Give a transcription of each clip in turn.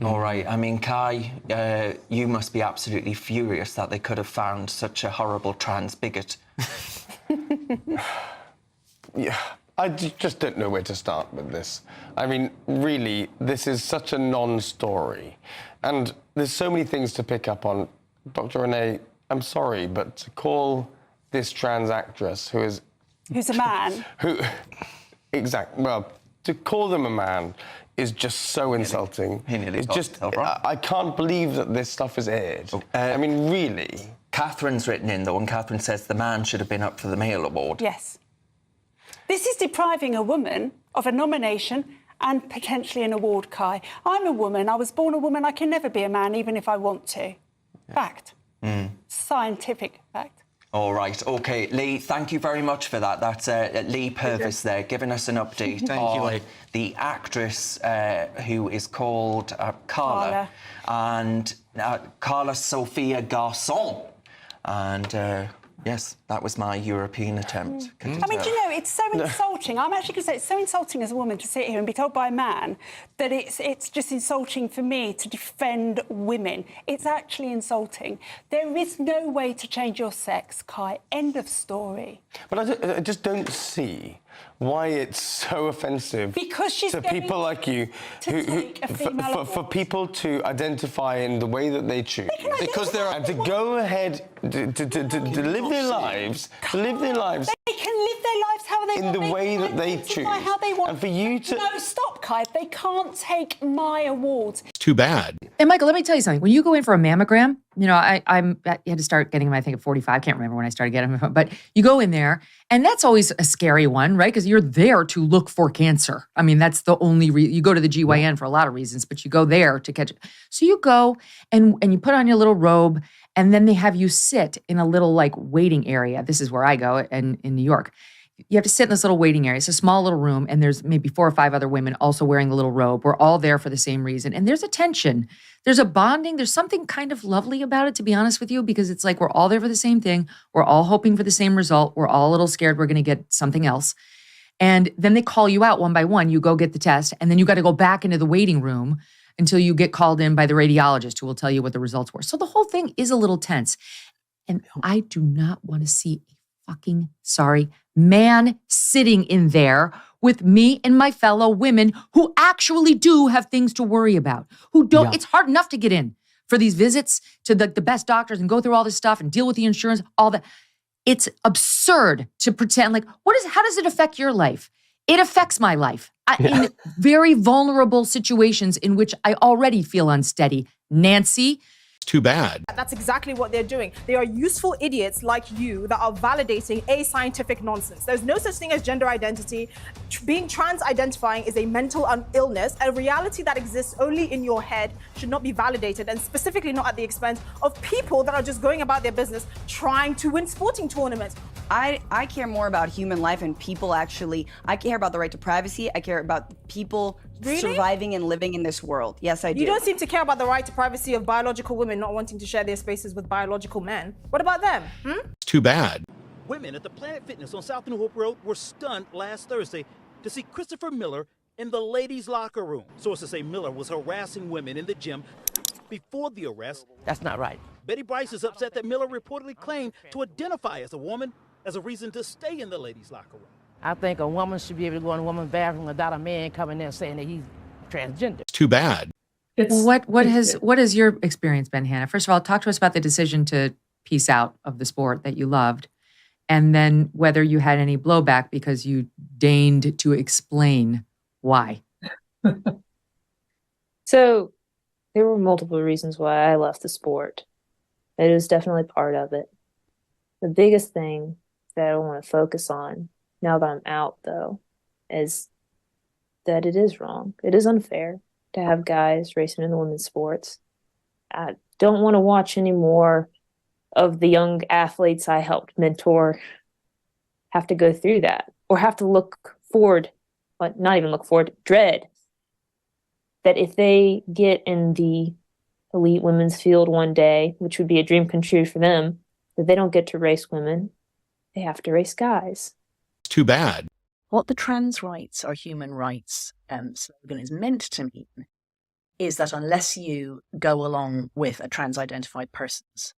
All right. I mean, Kai, you must be absolutely furious that they could have found such a horrible trans bigot. Yeah, I just don't know where to start with this. I mean, really, this is such a non-story. And there's so many things to pick up on. Dr. Renee, I'm sorry, but to call this trans actress who's a man. Well, to call them a man is just so insulting. It's just, I can't believe that this stuff is aired. I mean, really. Catherine's written in, though, and Catherine says the man should have been up for the male award. Yes. This is depriving a woman of a nomination and potentially an award, Kai. I'm a woman. I was born a woman. I can never be a man, even if I want to. Fact. Scientific fact. All right, OK. Lee, thank you very much for that. That's Lee Purvis there, giving us an update on the actress who is called Carla. And Carla Sophia Garçon. And, yes, that was my European attempt. I mean, do you know, it's so insulting. I'm actually going to say it's so insulting as a woman to sit here and be told by a man that it's just insulting for me to defend women. It's actually insulting. There is no way to change your sex, Kai. End of story. But I just don't see why it's so offensive to people like you for people to identify in the way that they choose. And to go ahead to live their lives, They can live their lives how they want. In the way that they choose. How they want. And for you to... No, stop, Kai. They can't take my awards. It's too bad. And Michael, let me tell you something. When you go in for a mammogram, you know, I had to start getting them, I think, at 45. I can't remember when I started getting them. But you go in there, and that's always a scary one, right? Because you're there to look for cancer. I mean, that's the only reason. You go to the GYN for a lot of reasons, but you go there to catch it. So you go, and you put on your little robe, and then they have you sit in a little, like, waiting area. This is where I go in New York. You have to sit in this little waiting area. It's a small little room, and there's maybe 4 or 5 other women also wearing the little robe. We're all there for the same reason. And there's a tension. There's a bonding. There's something kind of lovely about it, to be honest with you, because it's like we're all there for the same thing. We're all hoping for the same result. We're all a little scared we're going to get something else. And then they call you out one by one. You go get the test, and then you got to go back into the waiting room until you get called in by the radiologist who will tell you what the results were. So the whole thing is a little tense. And I do not want to see fucking man sitting in there with me and my fellow women who actually do have things to worry about, who don't. It's hard enough to get in for these visits to the best doctors and go through all this stuff and deal with the insurance, all that. It's absurd to pretend like, how does it affect your life? It affects my life in very vulnerable situations in which I already feel unsteady. Nancy, too bad. That's exactly what they're doing. They are useful idiots like you that are validating ascientific nonsense. There's no such thing as gender identity. Being trans-identifying is a mental illness, a reality that exists only in your head, should not be validated, and specifically not at the expense of people that are just going about their business trying to win sporting tournaments. I care more about human life and people actually. I care about the right to privacy. I care about people surviving and living in this world. Yes, I do. You don't seem to care about the right to privacy of biological women not wanting to share their spaces with biological men. What about them? It's too bad. Women at the Planet Fitness on South New Hope Road were stunned last Thursday to see Christopher Miller in the ladies' locker room. Sources say Miller was harassing women in the gym before the arrest. That's not right. Betty Bryce is upset that Miller reportedly claimed to identify as a woman as a reason to stay in the ladies' locker room. I think a woman should be able to go in a woman's bathroom without a man coming in saying that he's transgender. It's too bad. What has your experience been, Hannah? First of all, talk to us about the decision to peace out of the sport that you loved, and then whether you had any blowback because you deigned to explain why. So there were multiple reasons why I left the sport. It was definitely part of it. The biggest thing that I want to focus on now that I'm out, though, is that it is wrong. It is unfair to have guys racing in the women's sports. I don't want to watch any more of the young athletes I helped mentor have to go through that, or have to look forward, but not even look forward, dread that if they get in the elite women's field one day, which would be a dream come true for them, that they don't get to race women, they have to race guys. It's too bad. What the trans rights are human rights slogan is meant to mean is that unless you go along with a trans-identified person's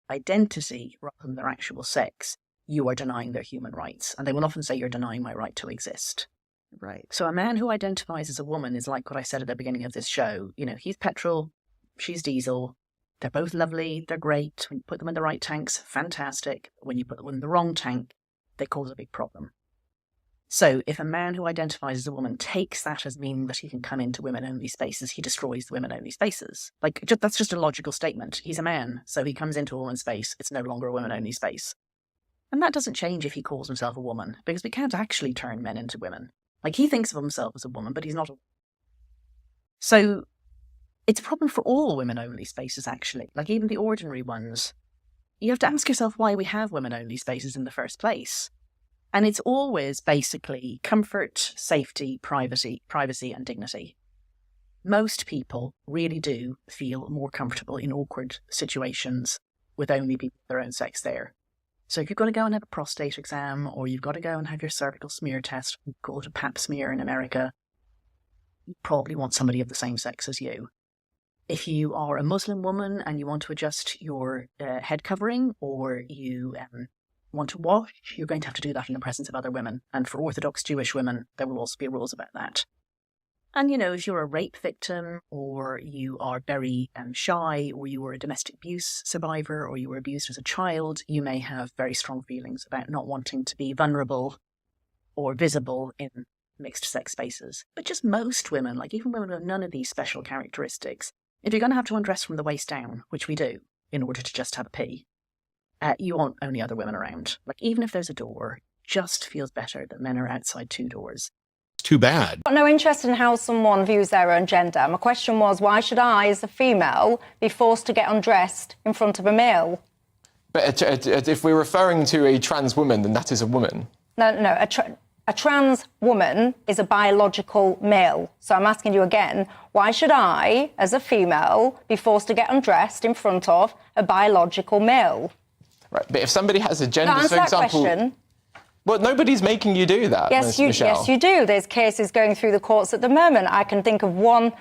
identity rather than their actual sex, you are denying their human rights. And they will often say, you're denying my right to exist. Right. So a man who identifies as a woman is like what I said at the beginning of this show. You know, he's petrol, she's diesel. They're both lovely, they're great. When you put them in the right tanks, fantastic. When you put them in the wrong tank, they cause a big problem. So if a man who identifies as a woman takes that as meaning that he can come into women-only spaces, he destroys the women-only spaces. Like, that's just a logical statement. He's a man, so he comes into a woman's space. It's no longer a women-only space. And that doesn't change if he calls himself a woman, because we can't actually turn men into women. Like, he thinks of himself as a woman, but he's not a woman. So it's a problem for all women-only spaces, actually. Like, even the ordinary ones. You have to ask yourself why we have women-only spaces in the first place. And it's always basically comfort, safety, privacy, and dignity. Most people really do feel more comfortable in awkward situations with only people of their own sex there. So if you've got to go and have a prostate exam, or you've got to go and have your cervical smear test, called a pap smear in America, you probably want somebody of the same sex as you. If you are a Muslim woman and you want to adjust your head covering, or you want to wash, you're going to have to do that in the presence of other women. And for Orthodox Jewish women, there will also be rules about that. And, you know, if you're a rape victim, or you are very shy, or you were a domestic abuse survivor, or you were abused as a child, you may have very strong feelings about not wanting to be vulnerable or visible in mixed sex spaces. But just most women, like even women with none of these special characteristics, if you're going to have to undress from the waist down, which we do, in order to just have a pee, you want only other women around. Like, even if there's a door, it just feels better that men are outside two doors. It's too bad. I've got no interest in how someone views their own gender. My question was, why should I, as a female, be forced to get undressed in front of a male? But if we're referring to a trans woman, then that is a woman. No, a trans woman is a biological male. So I'm asking you again, why should I, as a female, be forced to get undressed in front of a biological male? Right, but if somebody has a gender, answer for example... that question. Well, nobody's making you do that, Michelle. Yes, you do. There's cases going through the courts at the moment. I can think of one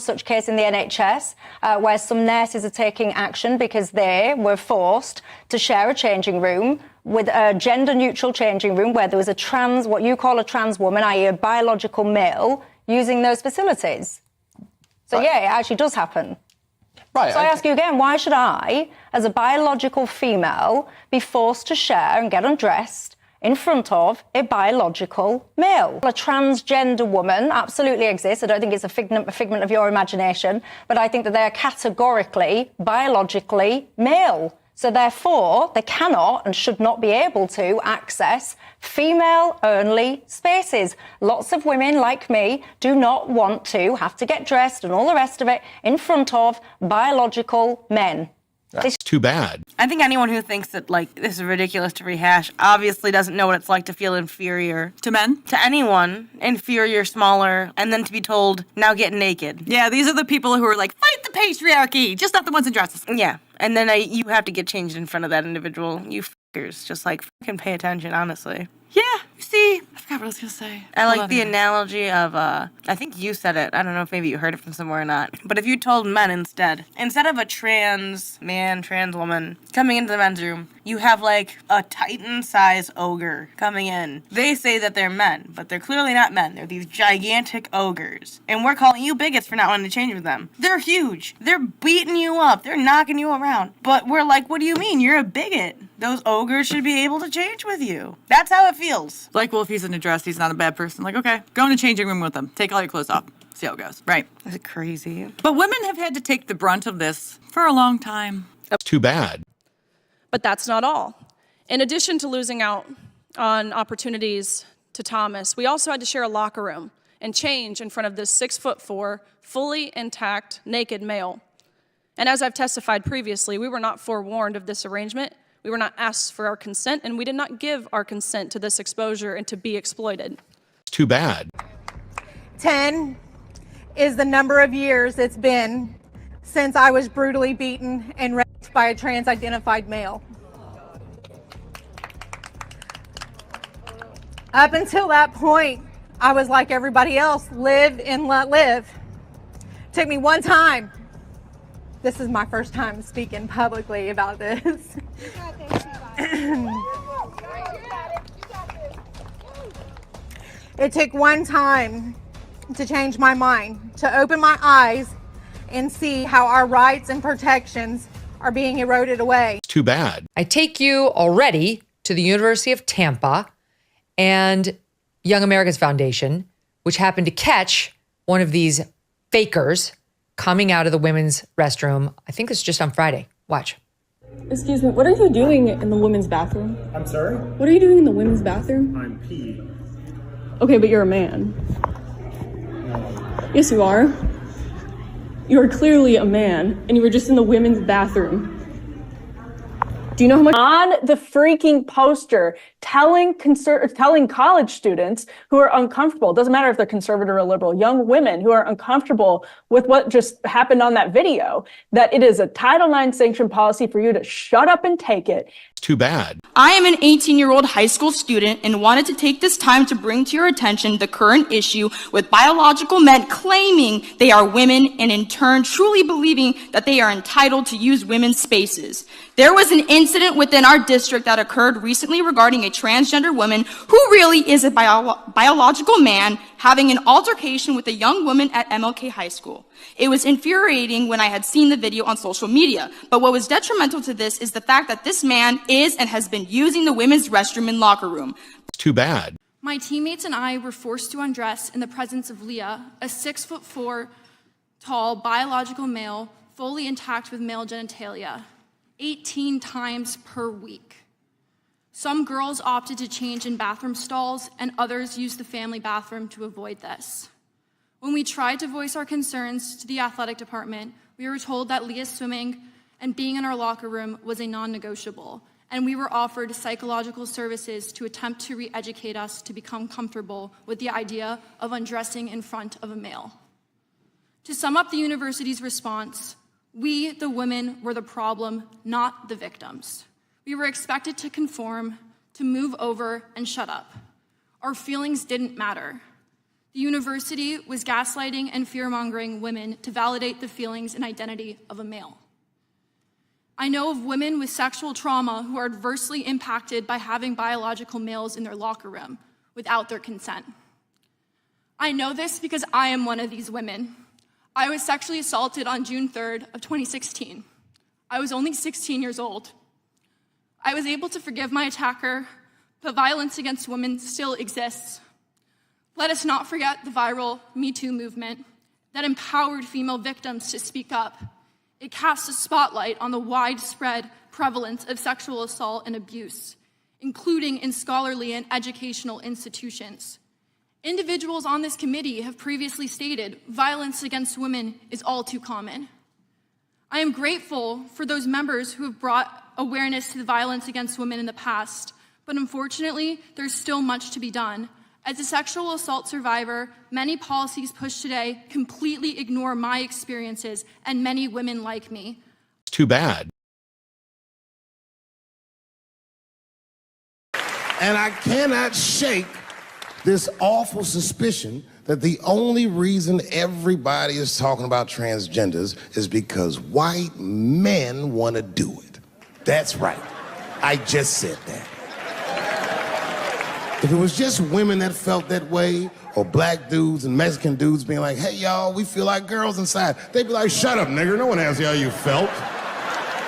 such case in the NHS where some nurses are taking action because they were forced to share a changing room with a gender-neutral changing room where there was what you call a trans woman, i.e. a biological male, using those facilities. So, yeah, it actually does happen. Right. So I ask you again, why should I, as a biological female, be forced to share and get undressed in front of a biological male? A transgender woman absolutely exists. I don't think it's a figment of your imagination, but I think that they are categorically, biologically male. So therefore, they cannot and should not be able to access female-only spaces. Lots of women like me do not want to have to get dressed and all the rest of it in front of biological men. It's too bad. I think anyone who thinks that, like, this is ridiculous to rehash obviously doesn't know what it's like to feel inferior. To men? To anyone. Inferior, smaller, and then to be told, now get naked. Yeah, these are the people who are like, fight the patriarchy, just not the ones in dresses. Yeah, and then you have to get changed in front of that individual. You fuckers, just, like, fucking pay attention, honestly. Yeah, see, I forgot what I was going to say. I like the analogy of, I think you said it. I don't know if maybe you heard it from somewhere or not. But if you told men instead of a trans man, trans woman coming into the men's room, you have like a Titan-sized ogre coming in. They say that they're men, but they're clearly not men. They're these gigantic ogres. And we're calling you bigots for not wanting to change with them. They're huge. They're beating you up. They're knocking you around. But we're like, what do you mean? You're a bigot. Those ogres should be able to change with you. That's how it feels. Like, well, if he's in a dress, he's not a bad person. Like, okay, go in a changing room with him. Take all your clothes off. See how it goes. Right. That's crazy. But women have had to take the brunt of this for a long time. It's too bad. But that's not all. In addition to losing out on opportunities to Thomas, we also had to share a locker room and change in front of this 6'4", fully intact, naked male. And as I've testified previously, we were not forewarned of this arrangement. We were not asked for our consent, and we did not give our consent to this exposure and to be exploited. It's too bad. 10 is the number of years it's been since I was brutally beaten and raped by a trans-identified male. Up until that point, I was like everybody else, live and let live. Take me one time. This is my first time speaking publicly about this. It took one time to change my mind, to open my eyes and see how our rights and protections are being eroded away. Too bad. I take you already to the University of Tampa and Young America's Foundation, which happened to catch one of these fakers coming out of the women's restroom. I think it's just on Friday. Watch. Excuse me, what are you doing in the women's bathroom? I'm sorry? What are you doing in the women's bathroom? I'm peeing. Okay, but you're a man. No. Yes, you are. You are clearly a man, and you were just in the women's bathroom. Do you know how much on the freaking poster telling college students who are uncomfortable, it doesn't matter if they're conservative or liberal, young women who are uncomfortable with what just happened on that video, that it is a Title IX sanctioned policy for you to shut up and take it. Too bad. I am an 18-year-old high school student and wanted to take this time to bring to your attention the current issue with biological men claiming they are women and in turn truly believing that they are entitled to use women's spaces. There was an incident within our district that occurred recently regarding a transgender woman who really is a biological man having an altercation with a young woman at MLK High School. It was infuriating when I had seen the video on social media, but what was detrimental to this is the fact that this man is and has been using the women's restroom and locker room. Too bad. My teammates and I were forced to undress in the presence of Leah, a 6'4" tall biological male, fully intact with male genitalia, 18 times per week. Some girls opted to change in bathroom stalls, and others used the family bathroom to avoid this. When we tried to voice our concerns to the athletic department, we were told that Leah's swimming and being in our locker room was a non-negotiable, and we were offered psychological services to attempt to re-educate us to become comfortable with the idea of undressing in front of a male. To sum up the university's response, we, the women, were the problem, not the victims. We were expected to conform, to move over, and shut up. Our feelings didn't matter. The university was gaslighting and fear-mongering women to validate the feelings and identity of a male. I know of women with sexual trauma who are adversely impacted by having biological males in their locker room without their consent. I know this because I am one of these women. I was sexually assaulted on June 3rd of 2016. I was only 16 years old. I was able to forgive my attacker, but violence against women still exists. Let us not forget the viral Me Too movement that empowered female victims to speak up. It casts a spotlight on the widespread prevalence of sexual assault and abuse, including in scholarly and educational institutions. Individuals on this committee have previously stated violence against women is all too common. I am grateful for those members who have brought awareness to the violence against women in the past, but unfortunately, there's still much to be done. As a sexual assault survivor, many policies pushed today completely ignore my experiences and many women like me. Too bad. And I cannot shake this awful suspicion that the only reason everybody is talking about transgenders is because white men want to do it. That's right. I just said that. If it was just women that felt that way, or black dudes and Mexican dudes being like, hey, y'all, we feel like girls inside, they'd be like, shut up, nigger, no one asked you how you felt.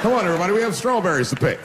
Come on, everybody, we have strawberries to pick.